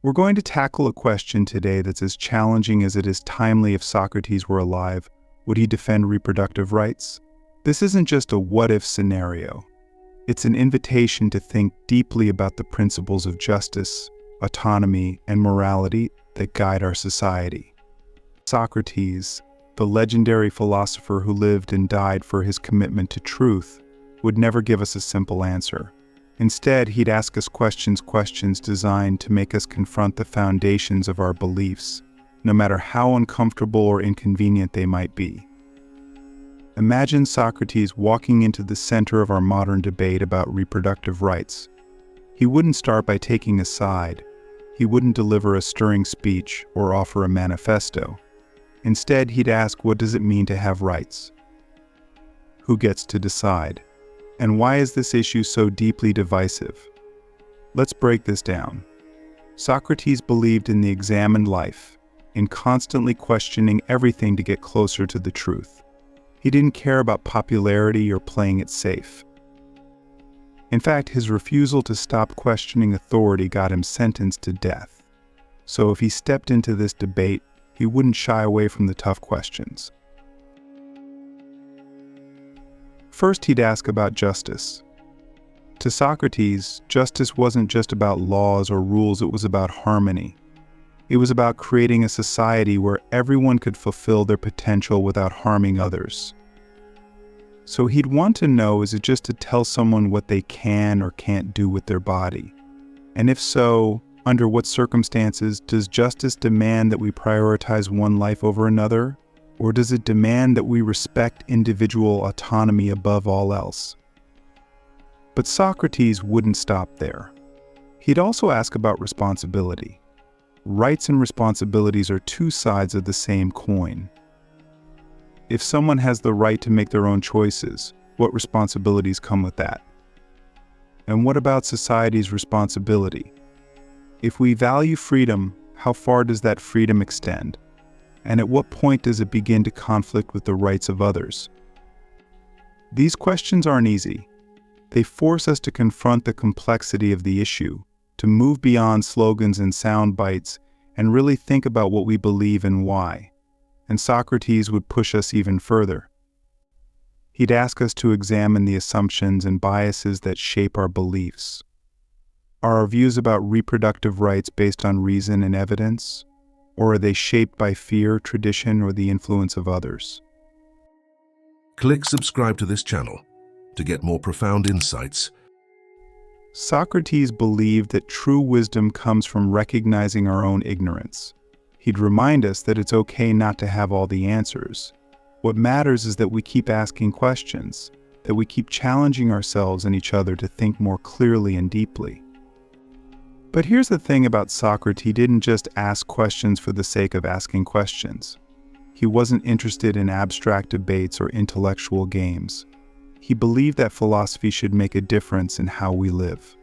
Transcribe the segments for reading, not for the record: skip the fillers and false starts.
We're going to tackle a question today that's as challenging as it is timely. If Socrates were alive, would he defend reproductive rights? This isn't just a what-if scenario. It's an invitation to think deeply about the principles of justice, autonomy, and morality that guide our society. Socrates, the legendary philosopher who lived and died for his commitment to truth, would never give us a simple answer. Instead, he'd ask us questions designed to make us confront the foundations of our beliefs, no matter how uncomfortable or inconvenient they might be. Imagine Socrates walking into the center of our modern debate about reproductive rights. He wouldn't start by taking a side. He wouldn't deliver a stirring speech or offer a manifesto. Instead, he'd ask, what does it mean to have rights? Who gets to decide? And why is this issue so deeply divisive? Let's break this down. Socrates believed in the examined life, in constantly questioning everything to get closer to the truth. He didn't care about popularity or playing it safe. In fact, his refusal to stop questioning authority got him sentenced to death. So if he stepped into this debate, he wouldn't shy away from the tough questions. First, he'd ask about justice. To Socrates, justice wasn't just about laws or rules, it was about harmony. It was about creating a society where everyone could fulfill their potential without harming others. So he'd want to know, is it just to tell someone what they can or can't do with their body? And if so, under what circumstances does justice demand that we prioritize one life over another? Or does it demand that we respect individual autonomy above all else? But Socrates wouldn't stop there. He'd also ask about responsibility. Rights and responsibilities are two sides of the same coin. If someone has the right to make their own choices, what responsibilities come with that? And what about society's responsibility? If we value freedom, how far does that freedom extend? And at what point does it begin to conflict with the rights of others? These questions aren't easy. They force us to confront the complexity of the issue, to move beyond slogans and sound bites, and really think about what we believe and why. And Socrates would push us even further. He'd ask us to examine the assumptions and biases that shape our beliefs. Are our views about reproductive rights based on reason and evidence? Or are they shaped by fear, tradition, or the influence of others? Click subscribe to this channel to get more profound insights. Socrates believed that true wisdom comes from recognizing our own ignorance. He'd remind us that it's okay not to have all the answers. What matters is that we keep asking questions, that we keep challenging ourselves and each other to think more clearly and deeply. But here's the thing about Socrates, he didn't just ask questions for the sake of asking questions. He wasn't interested in abstract debates or intellectual games. He believed that philosophy should make a difference in how we live.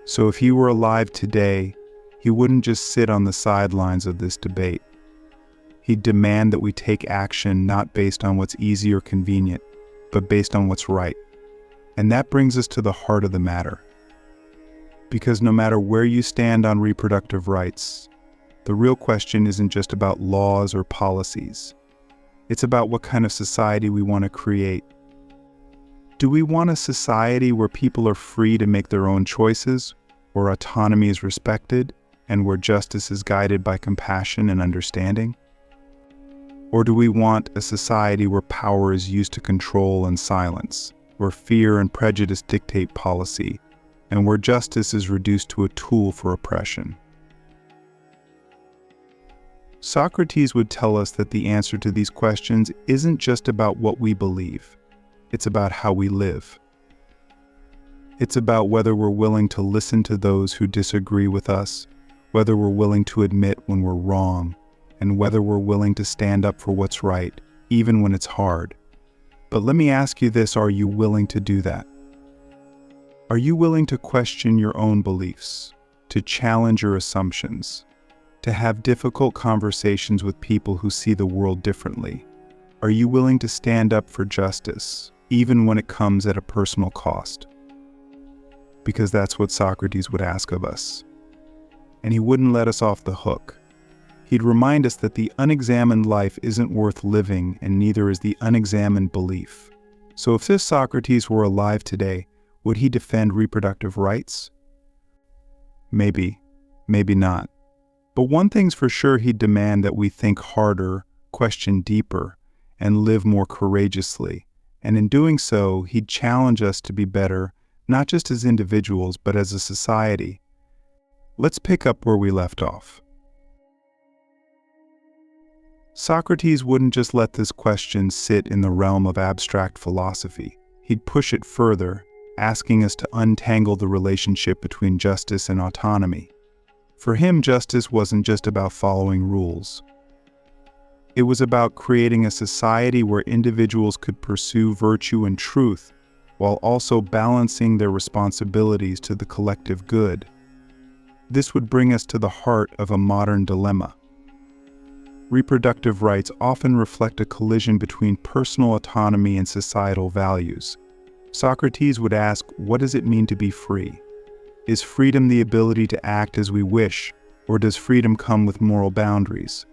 So if he were alive today, he wouldn't just sit on the sidelines of this debate. He'd demand that we take action not based on what's easy or convenient, but based on what's right. And that brings us to the heart of the matter. Because no matter where you stand on reproductive rights, the real question isn't just about laws or policies. It's about what kind of society we want to create. Do we want a society where people are free to make their own choices, where autonomy is respected, and where justice is guided by compassion and understanding? Or do we want a society where power is used to control and silence, where fear and prejudice dictate policy, and where justice is reduced to a tool for oppression? Socrates would tell us that the answer to these questions isn't just about what we believe. It's about how we live. It's about whether we're willing to listen to those who disagree with us, whether we're willing to admit when we're wrong, and whether we're willing to stand up for what's right, even when it's hard. But let me ask you this, are you willing to do that? Are you willing to question your own beliefs, to challenge your assumptions, to have difficult conversations with people who see the world differently? Are you willing to stand up for justice, even when it comes at a personal cost? Because that's what Socrates would ask of us. and he wouldn't let us off the hook. He'd remind us that the unexamined life isn't worth living, and neither is the unexamined belief. So if this Socrates were alive today, would he defend reproductive rights? Maybe, maybe not. But one thing's for sure, he'd demand that we think harder, question deeper, and live more courageously. And in doing so, he'd challenge us to be better, not just as individuals, but as a society. Let's pick up where we left off. Socrates wouldn't just let this question sit in the realm of abstract philosophy. He'd push it further, asking us to untangle the relationship between justice and autonomy. For him, justice wasn't just about following rules. It was about creating a society where individuals could pursue virtue and truth, while also balancing their responsibilities to the collective good. This would bring us to the heart of a modern dilemma. Reproductive rights often reflect a collision between personal autonomy and societal values. Socrates would ask, what does it mean to be free? Is freedom the ability to act as we wish, or does freedom come with moral boundaries?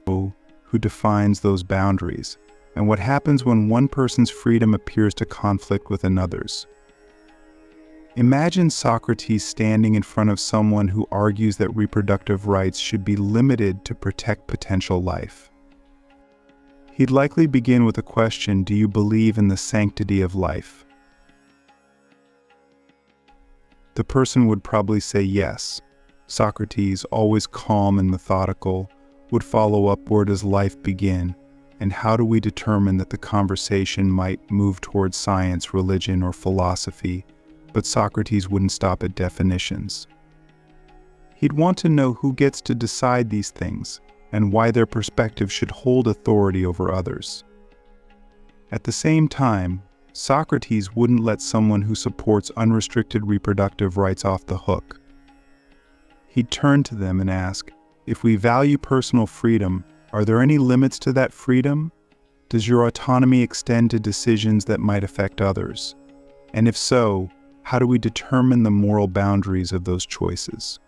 Who defines those boundaries? And what happens when one person's freedom appears to conflict with another's? Imagine Socrates standing in front of someone who argues that reproductive rights should be limited to protect potential life. He'd likely begin with a question, do you believe in the sanctity of life? The person would probably say yes. Socrates, always calm and methodical, would follow up, where does life begin? And how do we determine that the conversation might move towards science, religion, or philosophy? But Socrates wouldn't stop at definitions. He'd want to know who gets to decide these things and why their perspective should hold authority over others. At the same time, Socrates wouldn't let someone who supports unrestricted reproductive rights off the hook. He'd turn to them and ask, if we value personal freedom, are there any limits to that freedom? Does your autonomy extend to decisions that might affect others? And if so, how do we determine the moral boundaries of those choices?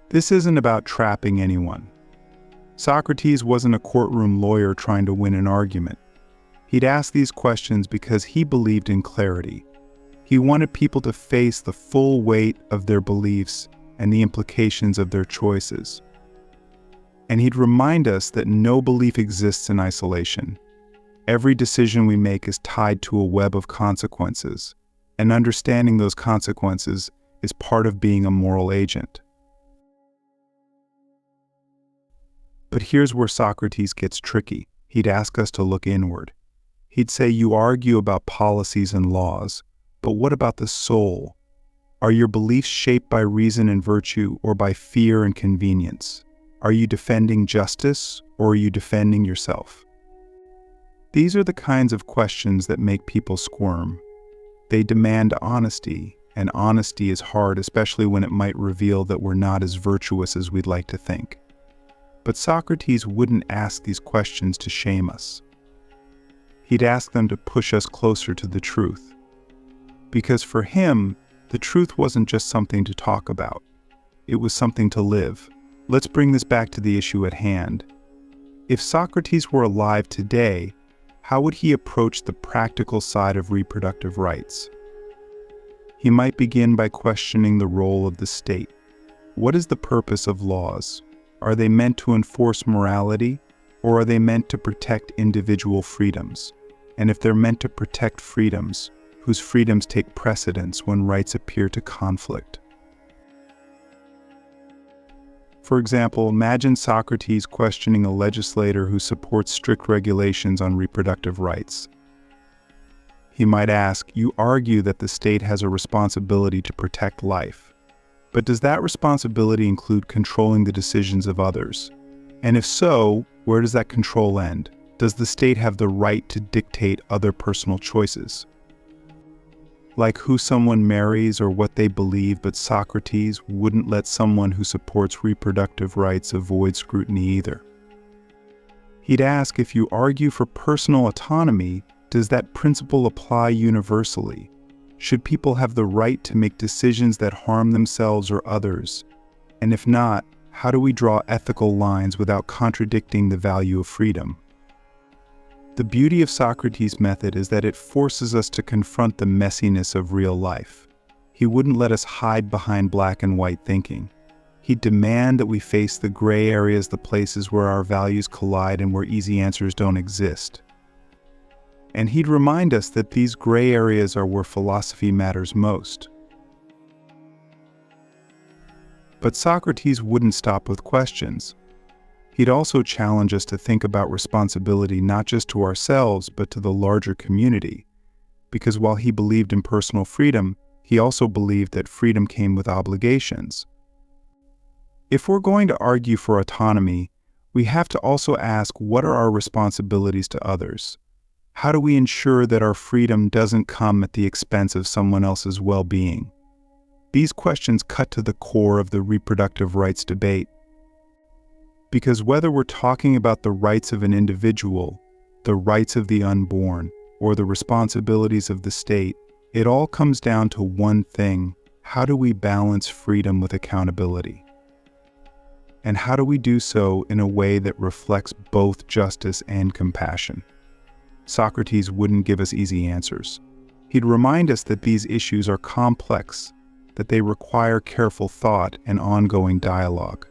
This isn't about trapping anyone. Socrates wasn't a courtroom lawyer trying to win an argument. He'd ask these questions because he believed in clarity. He wanted people to face the full weight of their beliefs and the implications of their choices. And he'd remind us that no belief exists in isolation. Every decision we make is tied to a web of consequences, and understanding those consequences is part of being a moral agent. But here's where Socrates gets tricky. He'd ask us to look inward. He'd say, you argue about policies and laws, but what about the soul? Are your beliefs shaped by reason and virtue, or by fear and convenience? Are you defending justice, or are you defending yourself? These are the kinds of questions that make people squirm. They demand honesty, and honesty is hard, especially when it might reveal that we're not as virtuous as we'd like to think. But Socrates wouldn't ask these questions to shame us. He'd ask them to push us closer to the truth. Because for him, the truth wasn't just something to talk about. It was something to live. Let's bring this back to the issue at hand. If Socrates were alive today, how would he approach the practical side of reproductive rights? He might begin by questioning the role of the state. What is the purpose of laws? Are they meant to enforce morality, or are they meant to protect individual freedoms? And if they're meant to protect freedoms, whose freedoms take precedence when rights appear to conflict? For example, imagine Socrates questioning a legislator who supports strict regulations on reproductive rights. He might ask, you argue that the state has a responsibility to protect life, but does that responsibility include controlling the decisions of others? And if so, where does that control end? Does the state have the right to dictate other personal choices? Like who someone marries or what they believe, but Socrates wouldn't let someone who supports reproductive rights avoid scrutiny either. He'd ask, if you argue for personal autonomy, does that principle apply universally? Should people have the right to make decisions that harm themselves or others? And if not, how do we draw ethical lines without contradicting the value of freedom? The beauty of Socrates' method is that it forces us to confront the messiness of real life. He wouldn't let us hide behind black and white thinking. He'd demand that we face the gray areas, the places where our values collide and where easy answers don't exist. And he'd remind us that these gray areas are where philosophy matters most. But Socrates wouldn't stop with questions. He'd also challenge us to think about responsibility not just to ourselves, but to the larger community. Because while he believed in personal freedom, he also believed that freedom came with obligations. If we're going to argue for autonomy, we have to also ask, what are our responsibilities to others? How do we ensure that our freedom doesn't come at the expense of someone else's well-being? These questions cut to the core of the reproductive rights debate. Because whether we're talking about the rights of an individual, the rights of the unborn, or the responsibilities of the state, it all comes down to one thing: how do we balance freedom with accountability? And how do we do so in a way that reflects both justice and compassion? Socrates wouldn't give us easy answers. He'd remind us that these issues are complex, that they require careful thought and ongoing dialogue.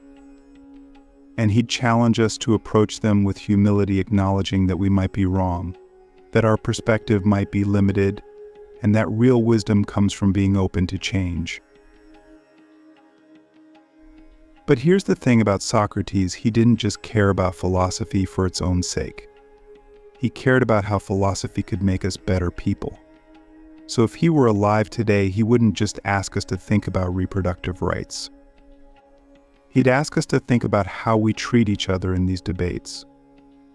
And he'd challenge us to approach them with humility, acknowledging that we might be wrong, that our perspective might be limited, and that real wisdom comes from being open to change. But here's the thing about Socrates: he didn't just care about philosophy for its own sake. He cared about how philosophy could make us better people. So if he were alive today, he wouldn't just ask us to think about reproductive rights. He'd ask us to think about how we treat each other in these debates.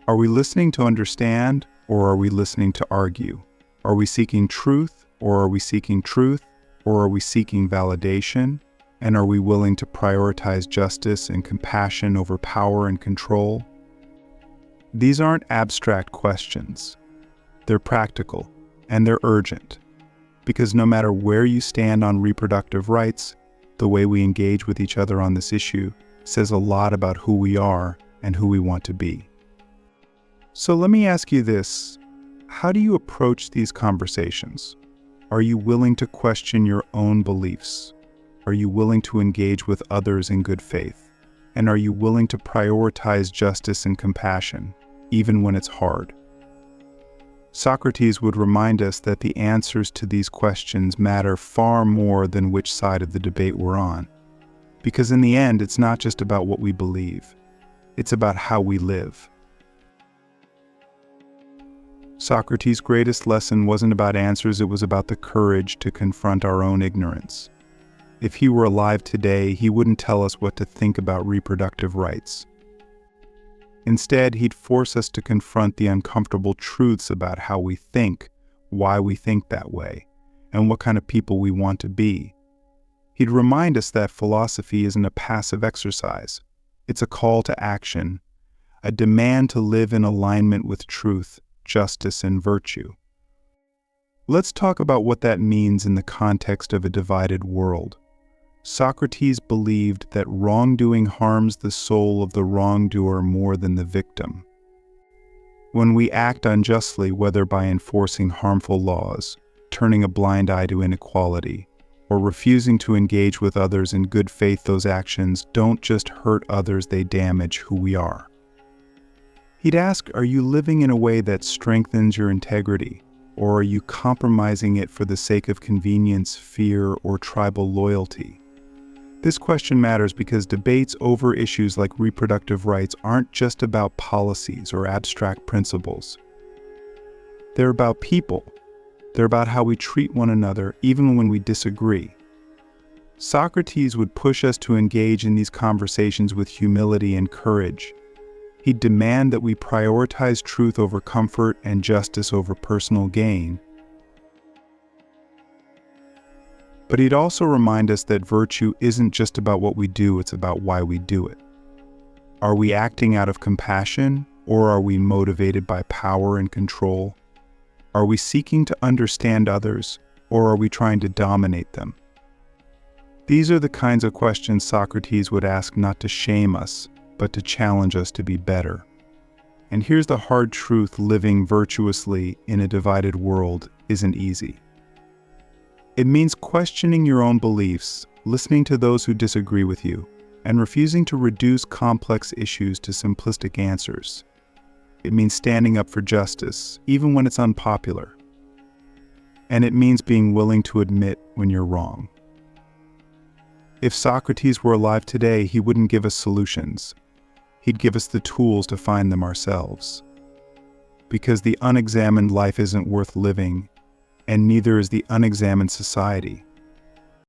Are we listening to understand, or are we listening to argue? Are we seeking truth, or are we seeking truth, or are we seeking validation? And are we willing to prioritize justice and compassion over power and control? These aren't abstract questions. They're practical, and they're urgent. Because no matter where you stand on reproductive rights, the way we engage with each other on this issue says a lot about who we are and who we want to be. So let me ask you this: how do you approach these conversations? Are you willing to question your own beliefs? Are you willing to engage with others in good faith? And are you willing to prioritize justice and compassion, even when it's hard? Socrates would remind us that the answers to these questions matter far more than which side of the debate we're on. Because in the end, it's not just about what we believe. It's about how we live. Socrates' greatest lesson wasn't about answers, it was about the courage to confront our own ignorance. If he were alive today, he wouldn't tell us what to think about reproductive rights. Instead, he'd force us to confront the uncomfortable truths about how we think, why we think that way, and what kind of people we want to be. He'd remind us that philosophy isn't a passive exercise. It's a call to action, a demand to live in alignment with truth, justice, and virtue. Let's talk about what that means in the context of a divided world. Socrates believed that wrongdoing harms the soul of the wrongdoer more than the victim. When we act unjustly, whether by enforcing harmful laws, turning a blind eye to inequality, or refusing to engage with others in good faith, those actions don't just hurt others, they damage who we are. He'd ask, are you living in a way that strengthens your integrity, or are you compromising it for the sake of convenience, fear, or tribal loyalty? This question matters because debates over issues like reproductive rights aren't just about policies or abstract principles. They're about people. They're about how we treat one another, even when we disagree. Socrates would push us to engage in these conversations with humility and courage. He'd demand that we prioritize truth over comfort and justice over personal gain. But he'd also remind us that virtue isn't just about what we do, it's about why we do it. Are we acting out of compassion, or are we motivated by power and control? Are we seeking to understand others, or are we trying to dominate them? These are the kinds of questions Socrates would ask not to shame us, but to challenge us to be better. And here's the hard truth: living virtuously in a divided world isn't easy. It means questioning your own beliefs, listening to those who disagree with you, and refusing to reduce complex issues to simplistic answers. It means standing up for justice, even when it's unpopular. And it means being willing to admit when you're wrong. If Socrates were alive today, he wouldn't give us solutions. He'd give us the tools to find them ourselves. Because the unexamined life isn't worth living, and neither is the unexamined society.